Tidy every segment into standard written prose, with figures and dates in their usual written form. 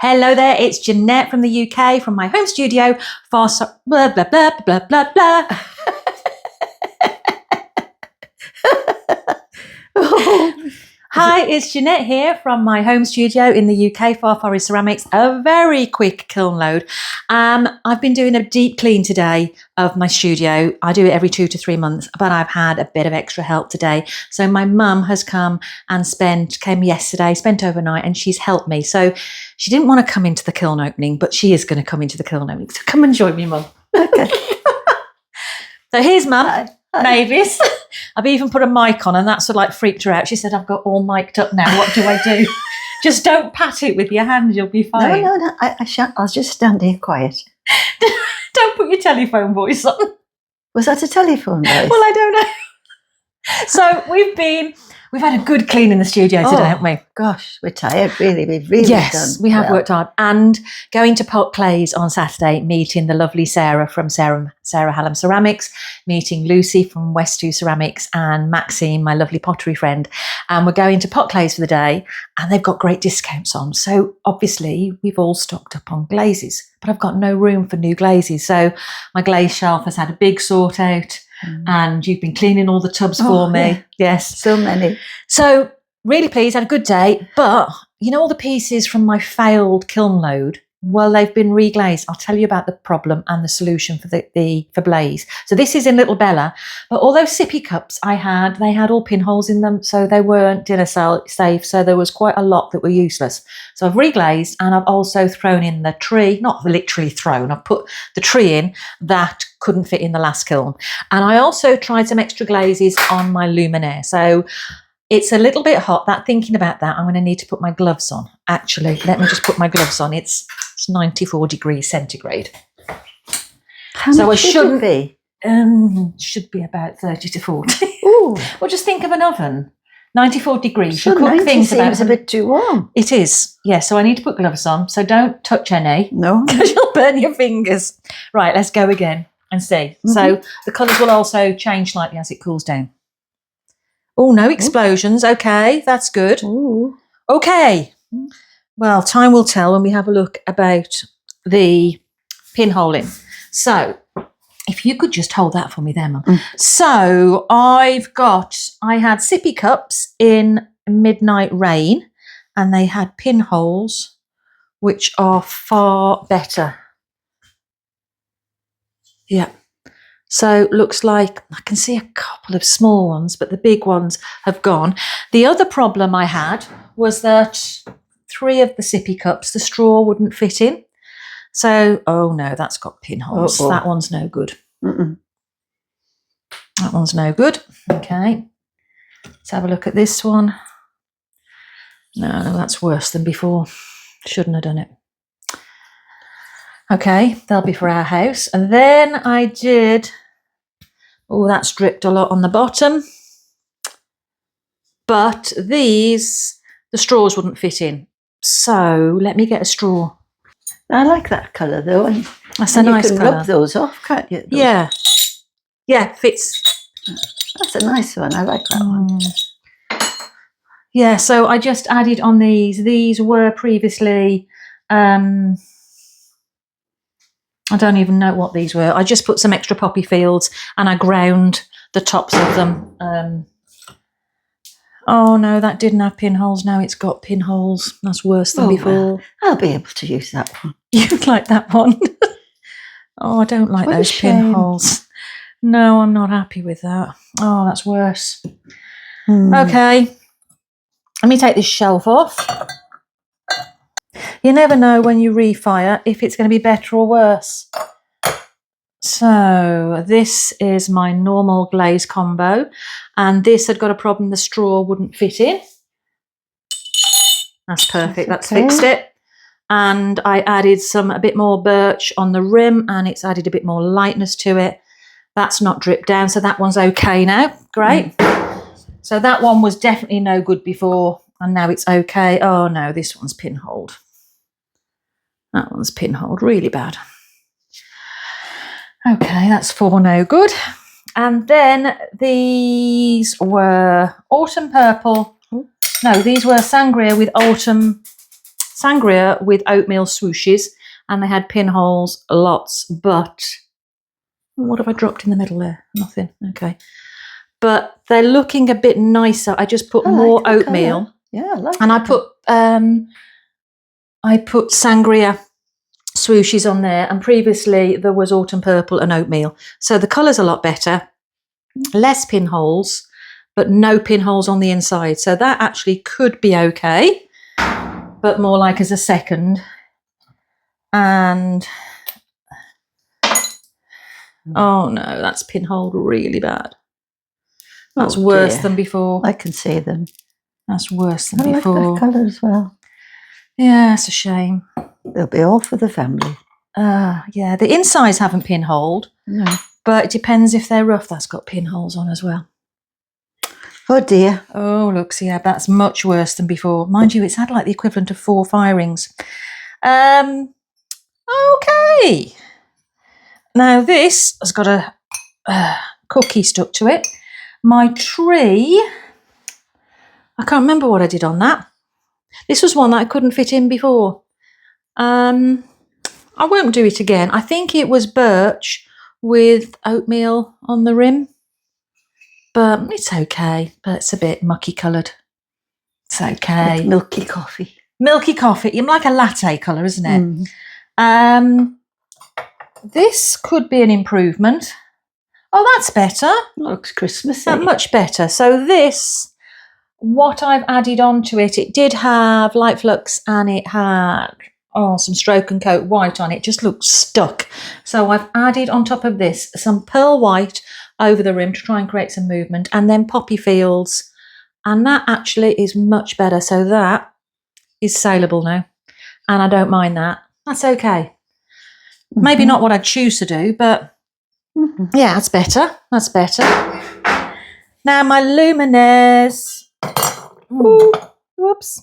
Hello there, it's Jeanette from the UK, from my home studio, blah, blah, blah, blah, blah, blah. Hi, it's Jeanette here from my home studio in the UK for Pottery Ceramics, a very quick kiln load. I've been doing a deep clean today of my studio. I do it every 2 to 3 months, but I've had a bit of extra help today. So my mum has come and came yesterday, spent overnight, and she's helped me. So she didn't want to come into the kiln opening, but she is going to come into the kiln opening. So come and join me, Mum. Okay. So here's Mum. Hi. Mavis. I've even put a mic on, and that sort of like freaked her out. She said, I've got all mic'd up now. What do I do? Just don't pat it with your hand. You'll be fine. No, I shan't. I'll just stand here quiet. Don't put your telephone voice on. Was that a telephone voice? Well, I don't know. So we've had a good clean in the studio today, haven't we? Gosh, we're tired, really. We've really done we have well. worked hard. And going to Glaze on Saturday, meeting the lovely Sarah from Sarah Hallam Ceramics, meeting Lucy from West 2 Ceramics, and Maxine, my lovely pottery friend. And we're going to Glaze for the day, and they've got great discounts on. So obviously we've all stocked up on glazes, but I've got no room for new glazes. So my glaze shelf has had a big sort out. And you've been cleaning all the tubs for me. Yeah. Yes. So many. So really pleased, had a good day. But you know all the pieces from my failed kiln load? Well, they've been reglazed. I'll tell you about the problem and the solution for Blaze. So this is in Little Bella. But all those sippy cups they had all pinholes in them, so they weren't dinner safe. So there was quite a lot that were useless. So I've reglazed, and I've also thrown in the tree, not literally thrown, I've put the tree in that couldn't fit in the last kiln. And I also tried some extra glazes on my luminaire. So it's a little bit hot. Thinking about that, I'm going to need to put my gloves on. Actually, let me just put my gloves on. It's 94 degrees centigrade. How So much I shouldn't be? Should be about 30 to 40. Ooh, Well, just think of an oven. 94 degrees. so You cook 90 things seems a bit too warm. It is. Yeah, so I need to put gloves on. So don't touch any, No. because you'll burn your fingers. Right, let's go again and see. Mm-hmm. So the colours will also change slightly as it cools down. Oh, no explosions. Okay, that's good. Ooh. Okay. Well, time will tell when we have a look about the pinholing. So if you could just hold that for me there, Mum. So I had sippy cups in Midnight Rain, and they had pinholes, which are far better. Yeah. So looks like I can see a couple of small ones, but the big ones have gone. The other problem I had was that 3 of the sippy cups, the straw wouldn't fit in. So, oh no, that's got pinholes. Uh-oh. That one's no good. Mm-mm. That one's no good. Okay. Let's have a look at this one. No, that's worse than before. Shouldn't have done it. Okay, they'll be for our house. And then I did, that's dripped a lot on the bottom. But the straws wouldn't fit in. So let me get a straw. I like that colour though. And That's a nice you can colour. rub those off, can't you? Those- Yeah. Yeah, fits. That's a nice one. I like that one. Yeah, so I just added on these. These were previously, I don't even know what these were. I just put some extra poppy fields and I ground the tops of them. Oh no, that didn't have pinholes. Now it's got pinholes. That's worse than before. Well, I'll be able to use that one. You'd like that one? Oh, I don't like What a those shame. pinholes. No, I'm not happy with that. Oh, that's worse. Okay, let me take this shelf off. You never know when you refire if it's going to be better or worse. So this is my normal glaze combo, and this had got a problem. The straw wouldn't fit in. That's perfect. That's fixed it. And I added a bit more birch on the rim, and it's added a bit more lightness to it. That's not dripped down, so that one's okay now. Great. So that one was definitely no good before, and now it's okay. Oh no, this one's pinholed. That one's pinholed really bad. Okay, that's 4 no good. And then these were autumn purple. No, these were sangria with autumn sangria with oatmeal swooshes, and they had pinholes, lots, but what have I dropped in the middle there? Nothing. Okay. But they're looking a bit nicer. I just put more oatmeal. Colour. Yeah, I like and it. I put sangria swooshes on there, and previously there was autumn purple and oatmeal. So the colour's a lot better, less pinholes, but no pinholes on the inside. So that actually could be okay, but more like as a second. And oh no, that's pinholed really bad. That's worse than before. I can see them. That's worse than I before. I like that colour as well. Yeah, it's a shame. They'll be all for the family. Yeah, the insides haven't pinholed, No. but it depends if they're rough. That's got pinholes on as well. Oh dear. Oh, look, see, yeah, that's much worse than before. Mind you, it's had like the equivalent of 4 firings. Okay. Now this has got a cookie stuck to it. My tree, I can't remember what I did on that. This was one that I couldn't fit in before. I won't do it again. I think it was birch with oatmeal on the rim. But it's okay. But it's a bit mucky coloured. It's okay. Like milky coffee. Milky coffee. Like a latte colour, isn't it? This could be an improvement. Oh, that's better. Looks Christmassy. That much better. So this, what I've added onto it, it did have light flux and it had some stroke and coat white on it. Just looks stuck. So I've added on top of this some pearl white over the rim to try and create some movement, and then poppy fields, and that actually is much better. So that is saleable now, and I don't mind that. That's okay. Maybe not what I'd choose to do, but yeah, that's better. That's better. Now my luminaires. Whoops.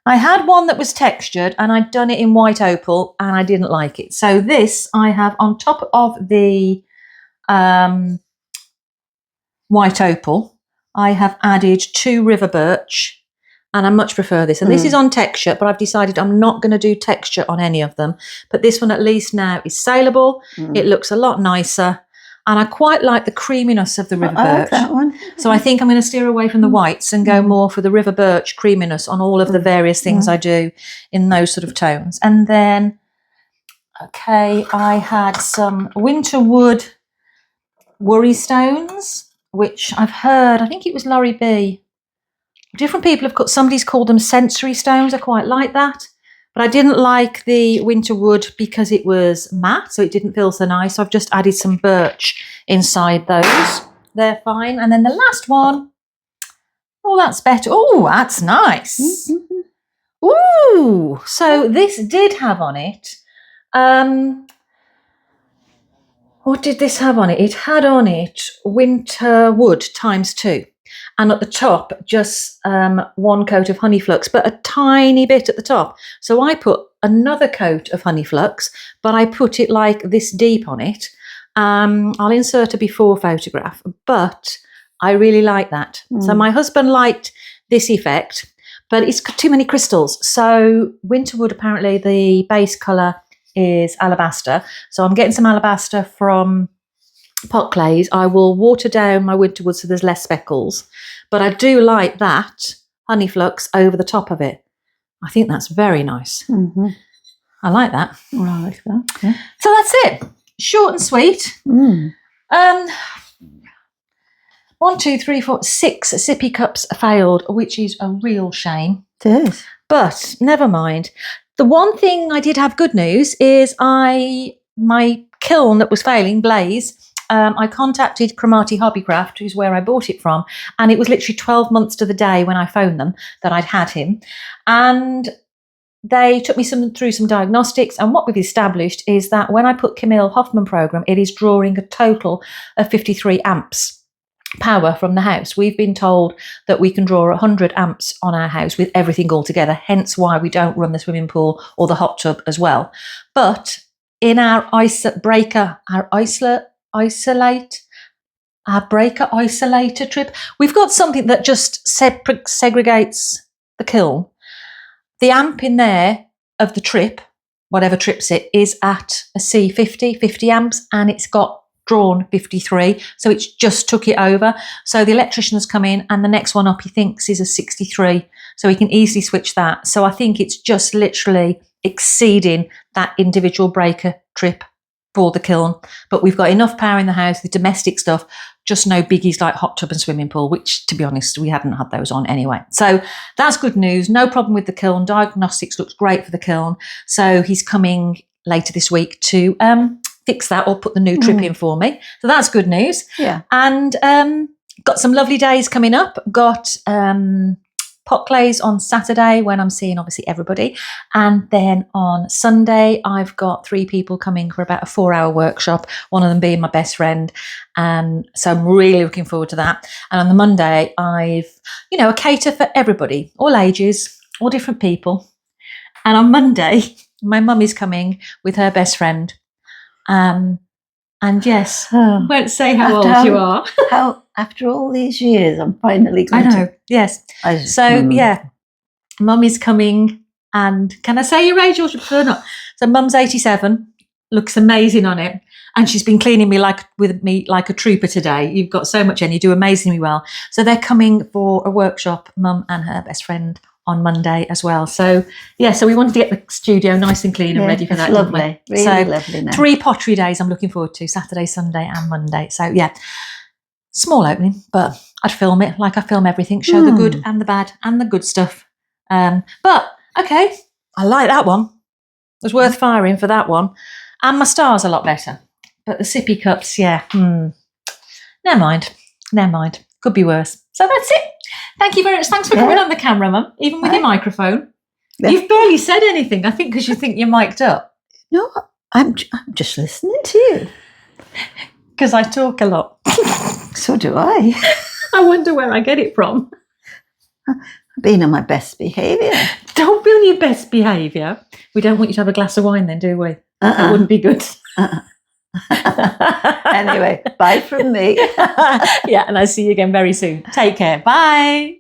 I had one that was textured and I'd done it in white opal and I didn't like it. So this I have on top of the white opal. I have added 2 river birch, and I much prefer this. And this is on texture, but I've decided I'm not going to do texture on any of them. But this one at least now is saleable. It looks a lot nicer. And I quite like the creaminess of the river birch. I like that one. So I think I'm going to steer away from the whites and go more for the river birch creaminess on all of the various things I do in those sort of tones. And then, okay, I had some winter wood worry stones, which I've heard, I think it was Laurie B. Different people have got, somebody's called them sensory stones. I quite like that. But I didn't like the winter wood because it was matte, so it didn't feel so nice. So I've just added some birch inside those. They're fine. And then the last one, oh, that's better. Oh, that's nice. Ooh, so this did have on it, what did this have on it? It had on it winter wood ×2. And at the top, just 1 coat of honey flux, but a tiny bit at the top. So I put another coat of honey flux, but I put it like this deep on it. I'll insert a before photograph, but I really like that. So my husband liked this effect, but it's got too many crystals. So winterwood, apparently the base colour is alabaster. So I'm getting some alabaster from pot glaze. I will water down my winterwood so there's less speckles, but I do like that honey flux over the top of it. I think that's very nice. I like that. I like that. Yeah. So that's it. Short and sweet. 1, 2, 3, 4, 6 sippy cups failed, which is a real shame. It is. But never mind. The one thing I did have good news is my kiln that was failing, Blaze, I contacted Cromarty Hobbycraft, who's where I bought it from, and it was literally 12 months to the day when I phoned them that I'd had him. And they took me through some diagnostics, and what we've established is that when I put Camille Hoffman program, it is drawing a total of 53 amps power from the house. We've been told that we can draw 100 amps on our house with everything all together, hence why we don't run the swimming pool or the hot tub as well. But in our breaker isolator trip, we've got something that just segregates the kiln. the amp in there of the trip, whatever trips it, is at a C50, 50 amps, and it's got drawn 53, so it's just took it over. So the electrician has come in, and the next one up he thinks is a 63, so he can easily switch that. So I think it's just literally exceeding that individual breaker trip for the kiln, but we've got enough power in the house, the domestic stuff, just no biggies like hot tub and swimming pool, which, to be honest, we hadn't had those on anyway. So that's good news. No problem with the kiln. Diagnostics looks great for the kiln. So he's coming later this week to fix that or put the new trip in for me. So that's good news. Yeah. And got some lovely days coming up. Got pot glaze on Saturday when I'm seeing obviously everybody. And then on Sunday, I've got 3 people coming for about a 4-hour workshop, one of them being my best friend. And so I'm really looking forward to that. And on the Monday, I've, a cater for everybody, all ages, all different people. And on Monday, my mum is coming with her best friend. And yes, won't say how old you are. After all these years, I'm finally going I know, yes. Mum is coming, and can I say your age or prefer not? So mum's 87, looks amazing on it, and she's been cleaning me like a trooper today. You've got so much in, you do amazingly well. So they're coming for a workshop, mum and her best friend, on Monday as well. So so we wanted to get the studio nice and clean and ready for that. Lovely, really lovely. Now. 3 pottery days I'm looking forward to, Saturday, Sunday and Monday. So small opening, but I'd film it like I film everything, show the good and the bad and the good stuff. But okay, I like that one. It was worth firing for that one. And my star's a lot better. But the sippy cups, never mind. Could be worse. So that's it. Thank you very much. Thanks for coming on the camera, Mum, even with your microphone. Yeah. You've barely said anything, I think, because you think you're mic'd up. No, I'm just listening to you. Because I talk a lot. So do I. I wonder where I get it from. Being on my best behaviour. Don't be on your best behaviour. We don't want you to have a glass of wine then, do we? That wouldn't be good. Anyway, bye from me. And I'll see you again very soon. Take care. Bye.